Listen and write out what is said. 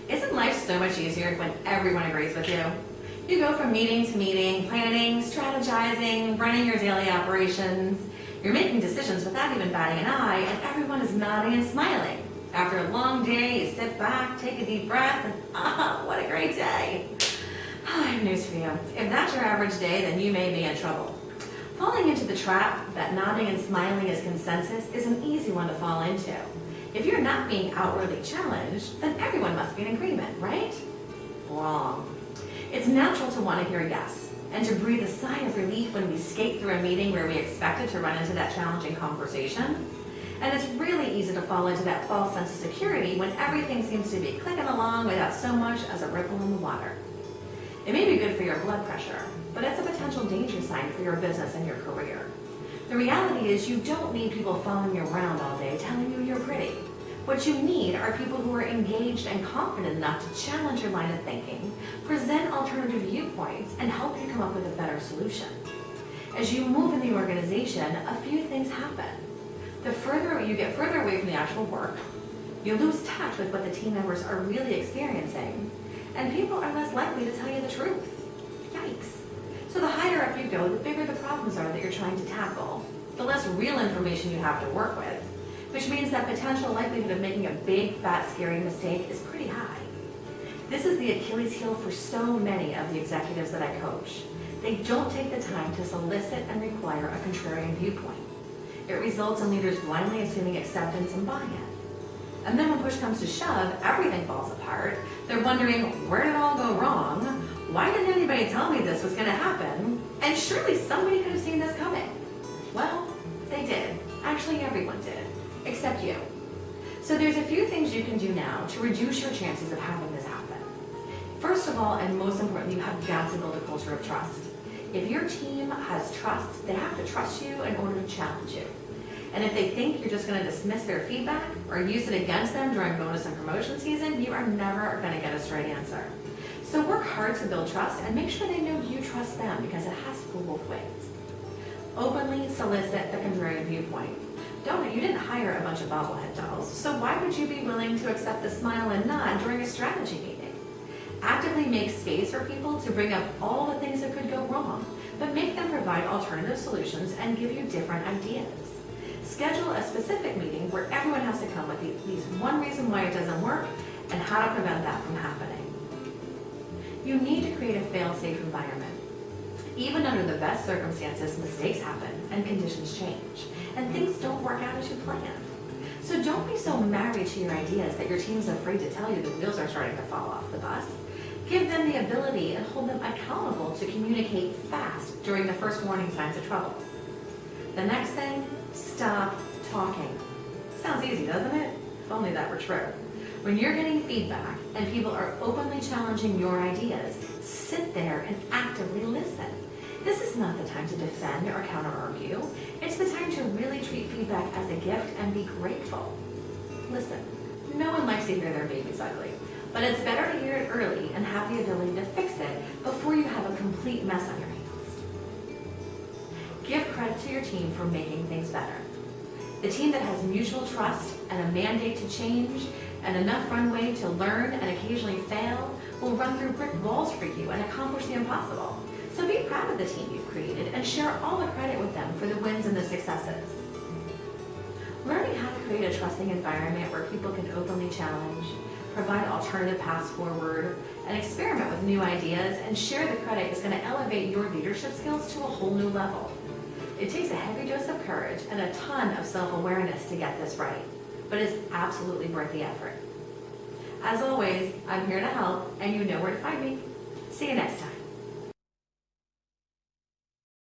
Isn't life so much easier when everyone agrees with you? You go from meeting to meeting, planning, strategizing, running your daily operations. You're making decisions without even batting an eye, and everyone is nodding and smiling. After a long day, you sit back, take a deep breath, and what a great day. I have news for you. If that's your average day, then you may be in trouble. Falling into the trap that nodding and smiling is consensus is an easy one to fall into. If you're not being outwardly challenged, then everyone must be in agreement, right? Wrong. It's natural to want to hear yes, and to breathe a sigh of relief when we skate through a meeting where we expected to run into that challenging conversation. And it's really easy to fall into that false sense of security when everything seems to be clicking along without so much as a ripple in the water. It may be good for your blood pressure, but it's a potential danger sign for your business and your career. The reality is you don't need people following you around all day telling you you're pretty. What you need are people who are engaged and confident enough to challenge your line of thinking, present alternative viewpoints, and help you come up with a better solution. As you move in the organization, a few things happen. The further you get further away from the actual work, you lose touch with what the team members are really experiencing, and people are less likely to tell you the truth. Yikes. So the higher up you go, the bigger the problems are that you're trying to tackle, the less real information you have to work with, which means that potential likelihood of making a big, fat, scary mistake is pretty high. This is the Achilles heel for so many of the executives that I coach. They don't take the time to solicit and require a contrarian viewpoint. It results in leaders blindly assuming acceptance and buy-in. And then when push comes to shove, everything falls apart. They're wondering, where did it all go wrong? Why didn't anybody tell me this was going to happen? And surely somebody could have seen this coming. Well, they did. Actually, everyone did, except you. So there's a few things you can do now to reduce your chances of having this happen. First of all, and most importantly, you have got to build a culture of trust. If your team has trust, they have to trust you in order to challenge you. And if they think you're just going to dismiss their feedback or use it against them during bonus and promotion season, you are never going to get a straight answer. So work hard to build trust and make sure they know you trust them, because it has to go both ways. Openly solicit the contrarian viewpoint. You didn't hire a bunch of bobblehead dolls, so why would you be willing to accept the smile and nod during a strategy meeting? Actively make space for people to bring up all the things that could go wrong, but make them provide alternative solutions and give you different ideas. Schedule a specific meeting where everyone has to come with at least one reason why it doesn't work and how to prevent that from happening. You need to create a fail-safe environment. Even under the best circumstances, mistakes happen and conditions change, and things don't work out as you planned. So don't be so married to your ideas that your team's afraid to tell you the wheels are starting to fall off the bus. Give them the ability and hold them accountable to communicate fast during the first warning signs of trouble. The next thing, stop talking. Sounds easy, doesn't it? If only that were true. When you're getting feedback and people are openly challenging your ideas, sit there and actively listen. This is not the time to defend or counter-argue. It's the time to really treat feedback as a gift and be grateful. Listen, no one likes to hear their baby's ugly, but it's better to hear it early and have the ability to fix it before you have a complete mess on your hands. Give credit to your team for making things better. The team that has mutual trust and a mandate to change and enough runway to learn and occasionally fail will run through brick walls for you and accomplish the impossible. So be proud of the team you've created and share all the credit with them for the wins and the successes. Learning how to create a trusting environment where people can openly challenge, provide alternative paths forward, and experiment with new ideas and share the credit is going to elevate your leadership skills to a whole new level. It takes a heavy dose of courage and a ton of self-awareness to get this right, but it's absolutely worth the effort. As always, I'm here to help, and you know where to find me. See you next time.